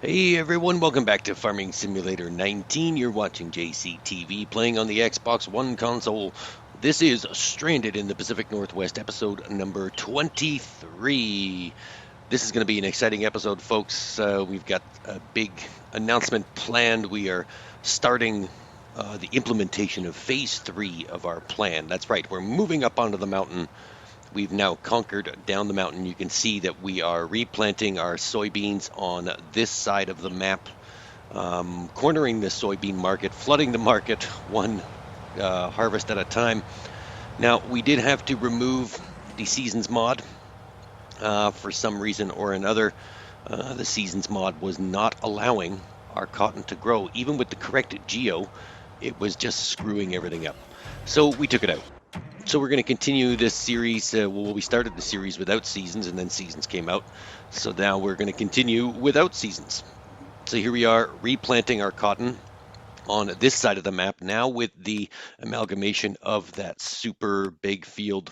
Hey everyone, welcome back to Farming Simulator 19. You're watching JCTV playing on the Xbox One console. This is Stranded in the Pacific Northwest, episode number 23. This is going to be an exciting episode, folks. We've got a big announcement planned. We are starting the implementation of phase 3 of our plan. That's right, we're moving up onto the mountain. We've now conquered down the mountain. You can see that we are replanting our soybeans on this side of the map, cornering the soybean market, flooding the market one harvest at a time. Now, we did have to remove the seasons mod for some reason or another. The seasons mod was not allowing our cotton to grow. Even with the correct geo, it was just screwing everything up. So we took it out. So we're going to continue this series. We started the series without seasons, and then seasons came out. So now we're going to continue without seasons. So here we are replanting our cotton on this side of the map now with the amalgamation of that super big field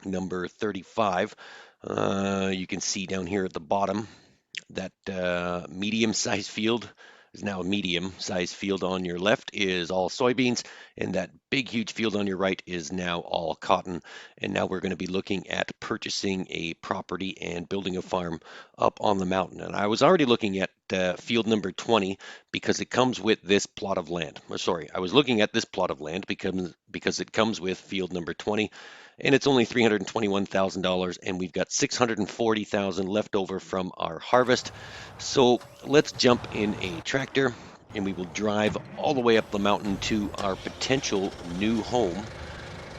number 35. You can see down here at the bottom that medium-sized field is now a medium-sized field on your left is all soybeans, and that big, huge field on your right is now all cotton. And now we're going to be looking at purchasing a property and building a farm up on the mountain. And I was already looking at field number 20 because it comes with this plot of land. Or sorry, I was looking at this plot of land because it comes with field number 20 and it's only $321,000 and we've got $640,000 left over from our harvest. So let's jump in a tractor and we will drive all the way up the mountain to our potential new home.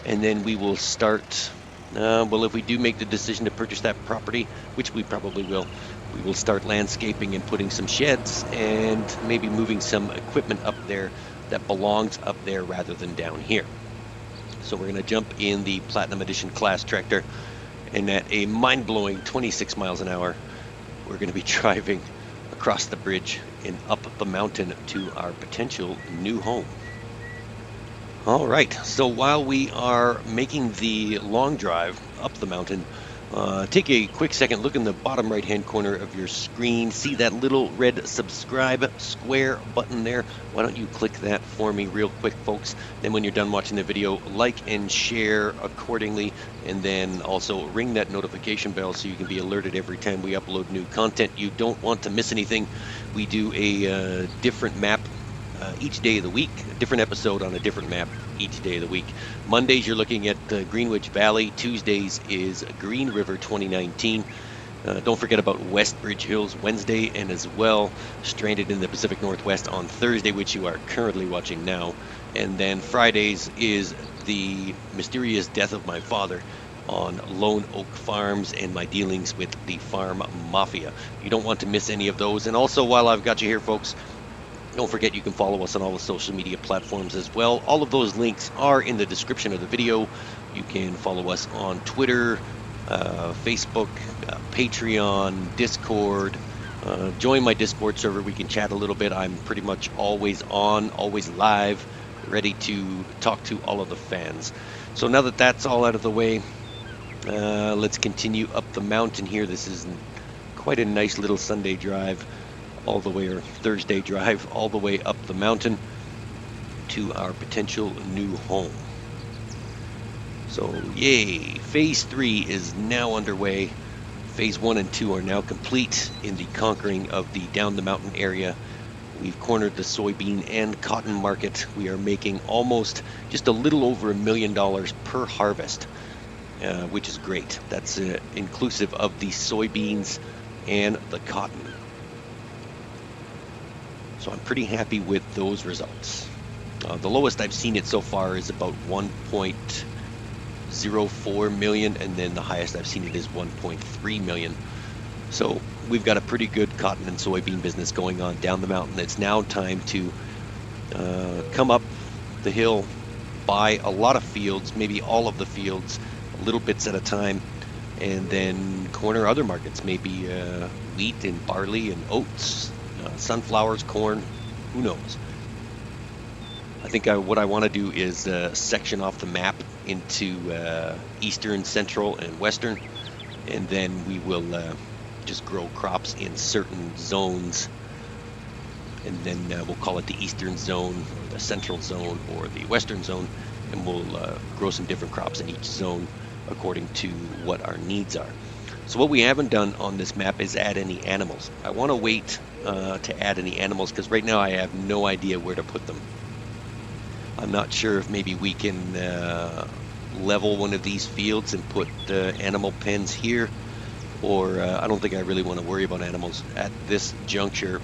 And then we will start, well, if we do make the decision to purchase that property, which we probably will, we will start landscaping and putting some sheds and maybe moving some equipment up there that belongs up there rather than down here. So we're going to jump in the Platinum Edition class tractor, and at a mind-blowing 26 miles an hour, we're going to be driving across the bridge and up the mountain to our potential new home. All right, so while we are making the long drive up the mountain, take a quick second, look in the bottom right-hand corner of your screen. See that little red subscribe square button there? Why don't you click that for me real quick, folks? Then when you're done watching the video, like and share accordingly, and then also ring that notification bell so you can be alerted every time we upload new content. You don't want to miss anything. We do a different map each day of the week, a different episode on a different map each day of the week. Mondays, you're looking at Greenwich Valley. Tuesdays is Green River 2019. Don't forget about West Bridge Hills Wednesday, and as well Stranded in the Pacific Northwest on Thursday, which you are currently watching now. And then Fridays is the mysterious death of my father on Lone Oak Farms and my dealings with the farm mafia. You don't want to miss any of those. And also, while I've got you here, folks, don't forget you can follow us on all the social media platforms as well. All of those links are in the description of the video. You can follow us on Twitter, Facebook, Patreon, Discord. Join my Discord server. We can chat a little bit. I'm pretty much always on, always live, ready to talk to all of the fans. So now that that's all out of the way, let's continue up the mountain here. This is quite a nice little Sunday drive all the way, or Thursday drive, all the way up the mountain to our potential new home. So yay, phase 3 is now underway. Phase 1 and 2 are now complete in the conquering of the down the mountain area. We've cornered the soybean and cotton market. We are making almost just a little over $1 million per harvest, which is great. That's inclusive of the soybeans and the cotton. So I'm pretty happy with those results. The lowest I've seen it so far is about 1.04 million, and then the highest I've seen it is 1.3 million. So we've got a pretty good cotton and soybean business going on down the mountain. It's now time to come up the hill, buy a lot of fields, maybe all of the fields, little bits at a time, and then corner other markets, maybe wheat and barley and oats. Sunflowers, corn, who knows? I think what I want to do is section off the map into eastern, central, and western, and then we will just grow crops in certain zones and then we'll call it the eastern zone, or the central zone, or the western zone, and we'll grow some different crops in each zone according to what our needs are. So what we haven't done on this map is add any animals. I want to wait to add any animals because right now I have no idea where to put them. I'm not sure if maybe we can level one of these fields and put animal pens here, or I don't think I really want to worry about animals at this juncture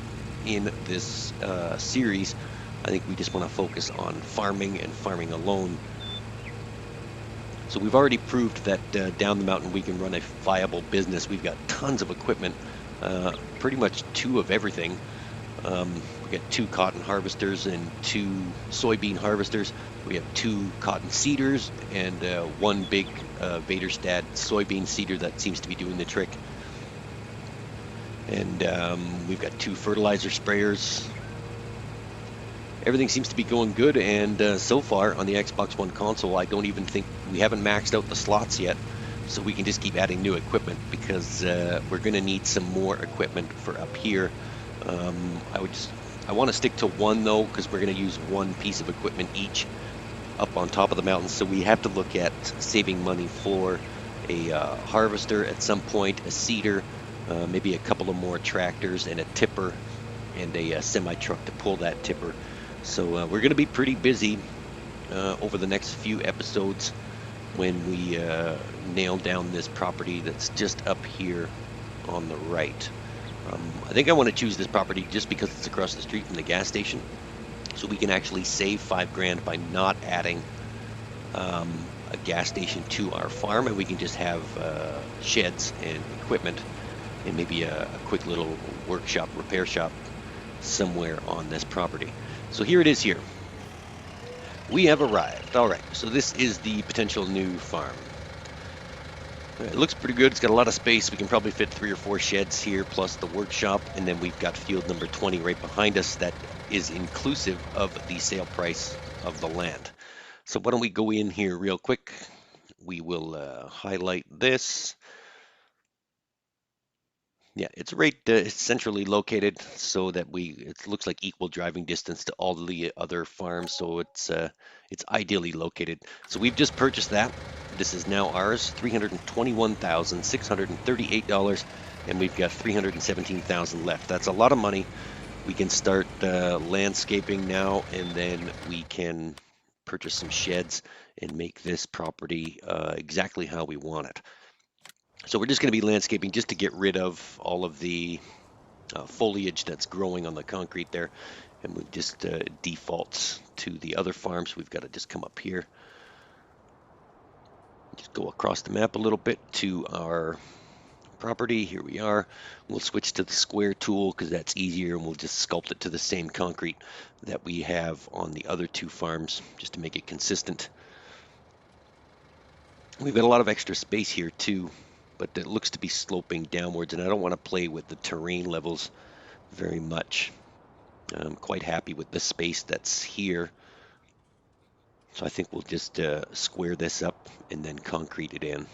in this series. I think we just want to focus on farming and farming alone. So we've already proved that down the mountain we can run a viable business. We've got tons of equipment, pretty much 2 of everything. We got 2 cotton harvesters and 2 soybean harvesters. We have 2 cotton seeders and 1 big Vaderstad soybean seeder that seems to be doing the trick. And we've got 2 fertilizer sprayers. Everything seems to be going good, and so far on the Xbox One console, I don't even think we haven't maxed out the slots yet, so we can just keep adding new equipment because we're going to need some more equipment for up here. I want to stick to 1 though, because we're going to use 1 piece of equipment each up on top of the mountain, so we have to look at saving money for a harvester at some point, a seeder, maybe a couple of more tractors, and a tipper, and a semi-truck to pull that tipper. So we're going to be pretty busy over the next few episodes when we nail down this property that's just up here on the right. I think I want to choose this property just because it's across the street from the gas station, so we can actually save $5,000 by not adding a gas station to our farm, and we can just have sheds and equipment and maybe a quick little workshop, repair shop somewhere on this property. So here it is here. We have arrived. All right, so this is the potential new farm. It looks pretty good. It's got a lot of space. We can probably fit 3 or 4 sheds here, plus the workshop, and then we've got field number 20 right behind us that is inclusive of the sale price of the land. So why don't we go in here real quick. We will highlight this. Yeah, it's right centrally located so that it looks like equal driving distance to all the other farms, so it's ideally located. So we've just purchased that. This is now ours, $321,638, and we've got $317,000 left. That's a lot of money. We can start landscaping now, and then we can purchase some sheds and make this property exactly how we want it. So we're just going to be landscaping just to get rid of all of the foliage that's growing on the concrete there, and we just defaults to the other farms. We've got to just come up here, just go across the map a little bit to our property. Here we are. We'll switch to the square tool because that's easier, and we'll just sculpt it to the same concrete that we have on the other 2 farms just to make it consistent. We've got a lot of extra space here too, but it looks to be sloping downwards, and I don't want to play with the terrain levels very much. I'm quite happy with the space that's here. So I think we'll just square this up and then concrete it in.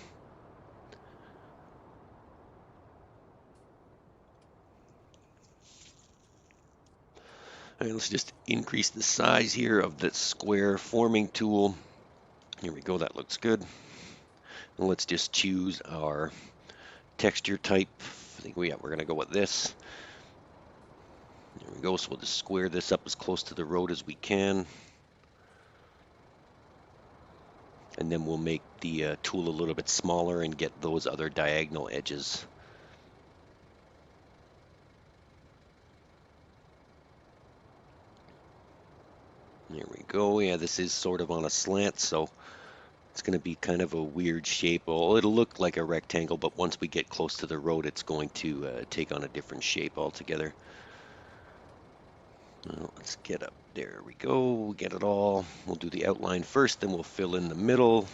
All right, let's just increase the size here of the square forming tool. Here we go, that looks good. And let's just choose our texture type. I think we're going to go with this. There we go, so we'll just square this up as close to the road as we can. And then we'll make the tool a little bit smaller and get those other diagonal edges. There we go. Yeah, this is sort of on a slant, so it's going to be kind of a weird shape. Well, it'll look like a rectangle, but once we get close to the road, it's going to take on a different shape altogether. Let's get up. There we go. Get it all. We'll do the outline first, then we'll fill in the middle.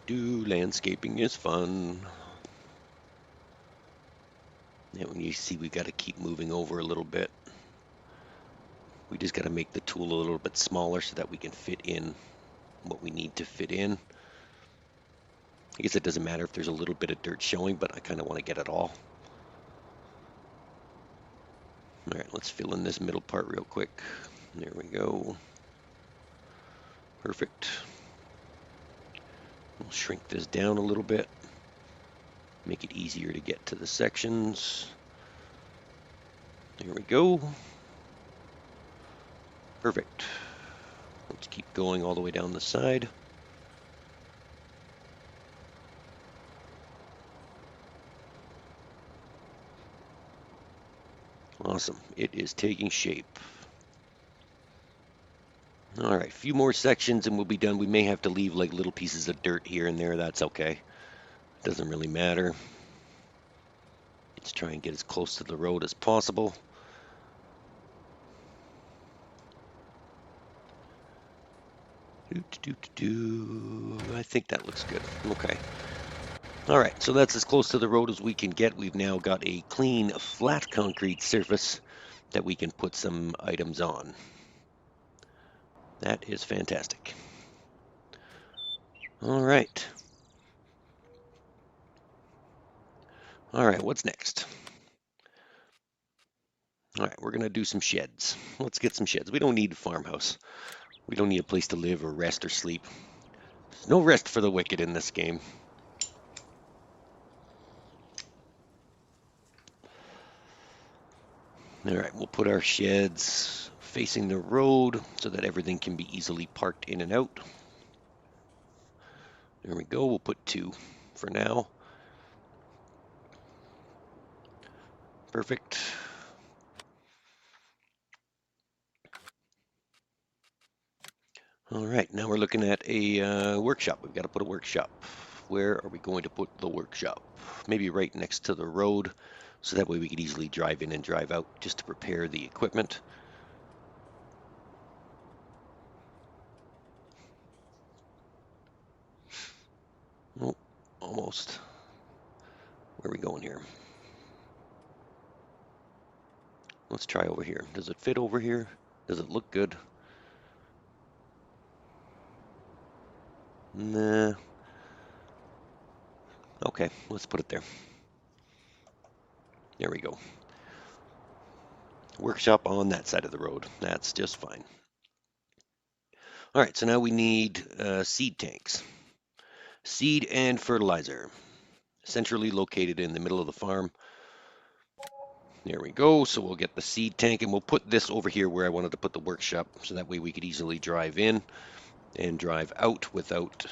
Landscaping is fun. Yeah, when you see we got to keep moving over a little bit. We just got to make the tool a little bit smaller so that we can fit in what we need to fit in. I guess it doesn't matter if there's a little bit of dirt showing, but I kind of want to get it all. All right, let's fill in this middle part real quick. There we go. Perfect. We'll shrink this down a little bit, make it easier to get to the sections. There we go. Perfect. Let's keep going all the way down the side. Awesome. It is taking shape. All right, a few more sections and we'll be done. We may have to leave like little pieces of dirt here and there. That's okay. Doesn't really matter. Let's try and get as close to the road as possible. I think that looks good. Okay. All right, so that's as close to the road as we can get. We've now got a clean, flat concrete surface that we can put some items on. That is fantastic. All right. All right, what's next? All right, we're going to do some sheds. Let's get some sheds. We don't need a farmhouse. We don't need a place to live or rest or sleep. There's no rest for the wicked in this game. All right, we'll put our sheds facing the road so that everything can be easily parked in and out. There we go. We'll put 2 for now. Perfect. All right, now we're looking at a workshop. We've got to put a workshop. Where are we going to put the workshop? Maybe right next to the road, so that way we could easily drive in and drive out just to prepare the equipment. Oh, almost. Where are we going here? Let's try over here. Does it fit over here? Does it look good? Nah. Okay, let's put it there. There we go. Workshop on that side of the road. That's just fine. All right, so now we need seed tanks. Seed and fertilizer. Centrally located in the middle of the farm. There we go. So we'll get the seed tank and we'll put this over here where I wanted to put the workshop, so that way we could easily drive in and drive out without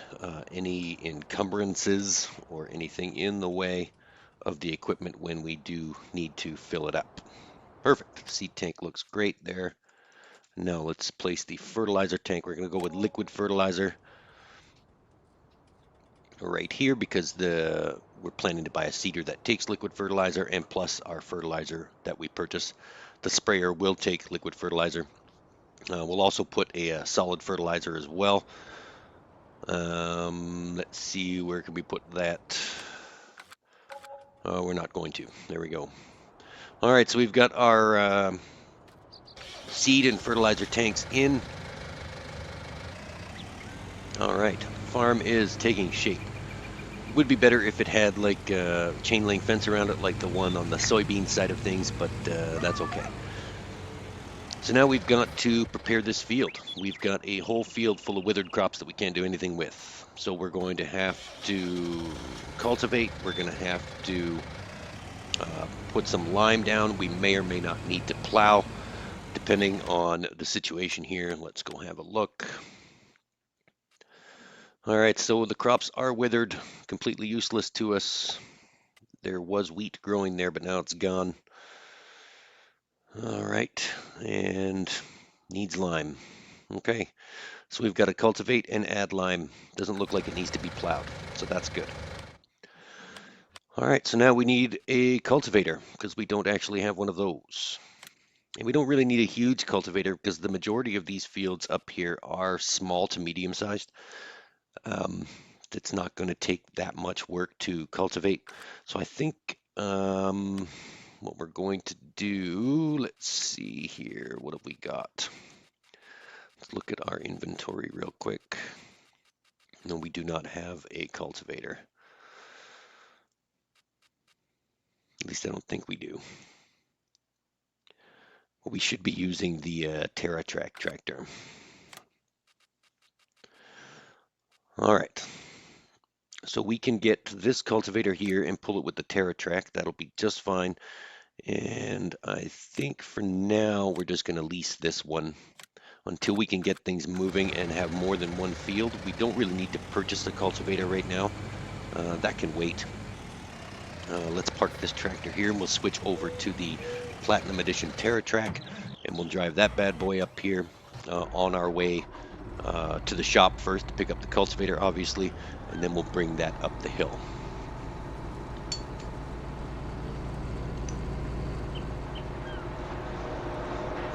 any encumbrances or anything in the way of the equipment when we do need to fill it up. Perfect. Seed tank looks great there. Now let's place the fertilizer tank. We're going to go with liquid fertilizer right here because we're planning to buy a seeder that takes liquid fertilizer, and plus our fertilizer that we purchase. The sprayer will take liquid fertilizer. We'll also put a solid fertilizer as well. Let's see, where can we put that? We're not going to. There we go. All right, so we've got our seed and fertilizer tanks in. All right, farm is taking shape. Would be better if it had like a chain link fence around it like the one on the soybean side of things, but that's okay. So now we've got to prepare this field. We've got a whole field full of withered crops that we can't do anything with. So we're going to have to cultivate. We're going to have to put some lime down. We may or may not need to plow, depending on the situation here. Let's go have a look. All right, so the crops are withered, completely useless to us. There was wheat growing there, but now it's gone. All right, and needs lime. Okay, so we've got to cultivate and add lime. Doesn't look like it needs to be plowed, so that's good. All right, so now we need a cultivator because we don't actually have one of those. And we don't really need a huge cultivator because the majority of these fields up here are small to medium sized. It's not going to take that much work to cultivate. So I think what we're going to do, let's see here, what have we got? Let's look at our inventory real quick. No, we do not have a cultivator. At least I don't think we do. We should be using the TerraTrack tractor. All right. So we can get this cultivator here and pull it with the TerraTrack. That'll be just fine. And I think for now, we're just going to lease this one until we can get things moving and have more than one field. We don't really need to purchase the cultivator right now. That can wait. Let's park this tractor here and we'll switch over to the Platinum Edition TerraTrack and we'll drive that bad boy up here on our way to the shop first to pick up the cultivator, obviously, and then we'll bring that up the hill.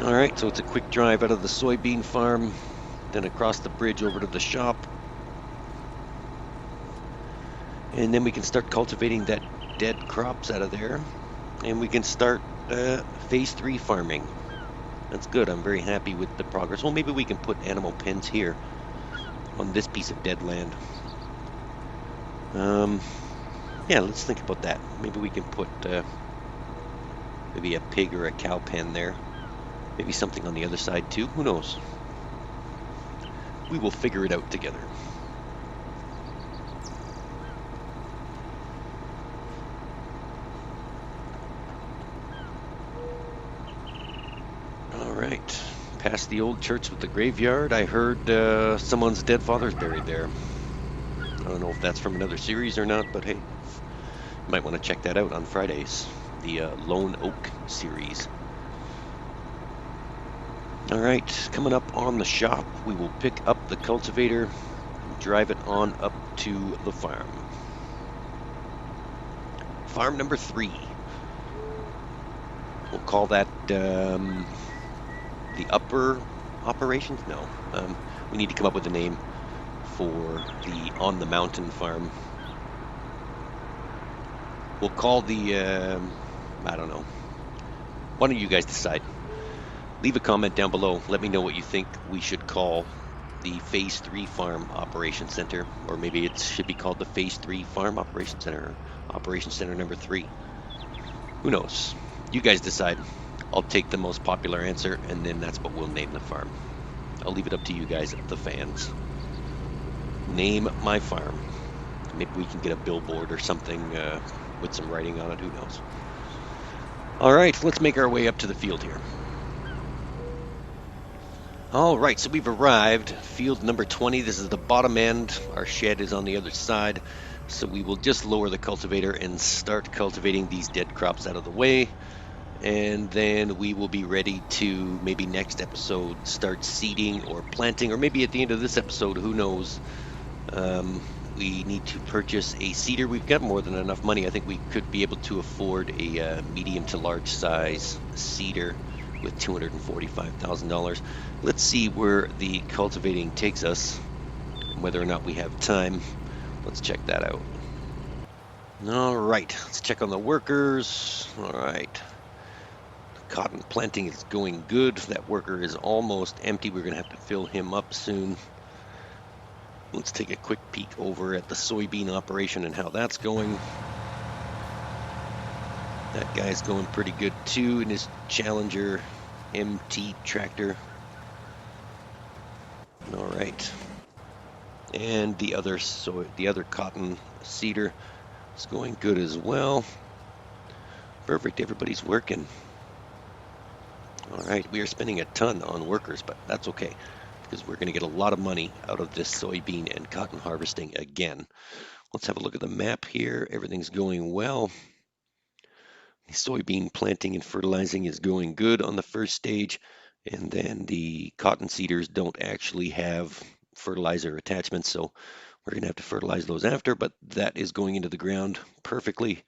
All right, so it's a quick drive out of the soybean farm, then across the bridge over to the shop. And then we can start cultivating that dead crops out of there. And we can start phase 3 farming. That's good. I'm very happy with the progress. Well, maybe we can put animal pens here on this piece of dead land. Yeah, let's think about that. Maybe we can put maybe a pig or a cow pen there. Maybe something on the other side too. Who knows? We will figure it out together. All right. Past the old church with the graveyard. I heard someone's dead father's buried there. I don't know if that's from another series or not, but hey, you might want to check that out on Fridays. The Lone Oak series. All right, coming up on the shop, we will pick up the cultivator and drive it on up to the farm. Farm number 3. We'll call that the upper operations? No, we need to come up with a name for the on the mountain farm. We'll call the, I don't know. Why don't you guys decide? Leave a comment down below. Let me know what you think we should call the Phase 3 Farm Operations Center, or maybe it should be called the Phase 3 Farm Operations Center, Operations Center number 3. Who knows? You guys decide. I'll take the most popular answer, and then that's what we'll name the farm. I'll leave it up to you guys, the fans. Name my farm. Maybe we can get a billboard or something with some writing on it. Who knows? All right, let's make our way up to the field here. All right, so we've arrived. Field number 20. This is the bottom end. Our shed is on the other side. So we will just lower the cultivator and start cultivating these dead crops out of the way. And then we will be ready to maybe next episode start seeding or planting, or maybe at the end of this episode, who knows. We need to purchase a seeder. We've got more than enough money. I think we could be able to afford a medium to large size seeder with $245,000. Let's see where the cultivating takes us, whether or not we have time. Let's check that out. All right, let's check on the workers. All right. The cotton planting is going good. That worker is almost empty. We're going to have to fill him up soon. Let's take a quick peek over at the soybean operation and how that's going. That guy's going pretty good too in his Challenger MT tractor. All right. And the other cotton seeder is going good as well. Perfect, everybody's working. All right, we are spending a ton on workers, but that's okay, because we're going to get a lot of money out of this soybean and cotton harvesting again. Let's have a look at the map here. Everything's going well. The soybean planting and fertilizing is going good on the first stage, and then the cotton seeders don't actually have fertilizer attachments, so we're going to have to fertilize those after, but that is going into the ground perfectly.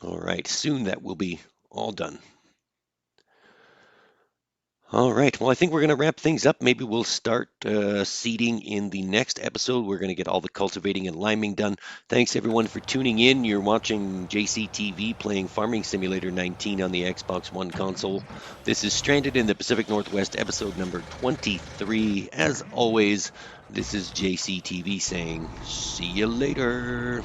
All right, soon that will be all done. All right. Well, I think we're going to wrap things up. Maybe we'll start seeding in the next episode. We're going to get all the cultivating and liming done. Thanks, everyone, for tuning in. You're watching JCTV playing Farming Simulator 19 on the Xbox One console. This is Stranded in the Pacific Northwest, episode number 23. As always, this is JCTV saying, see you later.